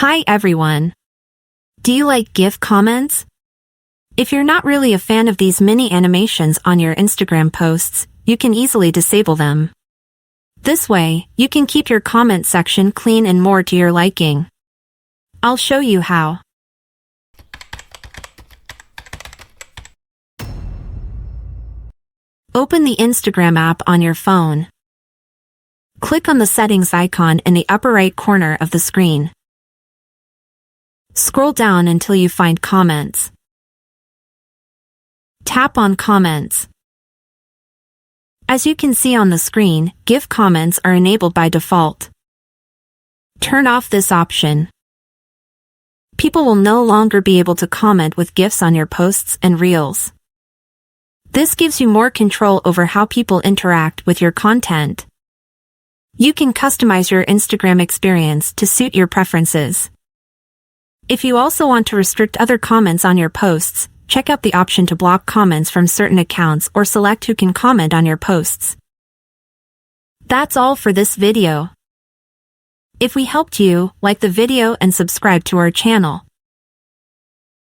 Hi everyone! Do you like GIF comments? If you're not really a fan of these mini animations on your Instagram posts, you can easily disable them. This way, you can keep your comment section clean and more to your liking. I'll show you how. Open the Instagram app on your phone. Click on the settings icon in the upper right corner of the screen. Scroll down until you find Comments. Tap on Comments. As you can see on the screen, GIF comments are enabled by default. Turn off this option. People will no longer be able to comment with GIFs on your posts and reels. This gives you more control over how people interact with your content. You can customize your Instagram experience to suit your preferences. If you also want to restrict other comments on your posts, check out the option to block comments from certain accounts or select who can comment on your posts. That's all for this video. If we helped you, like the video and subscribe to our channel.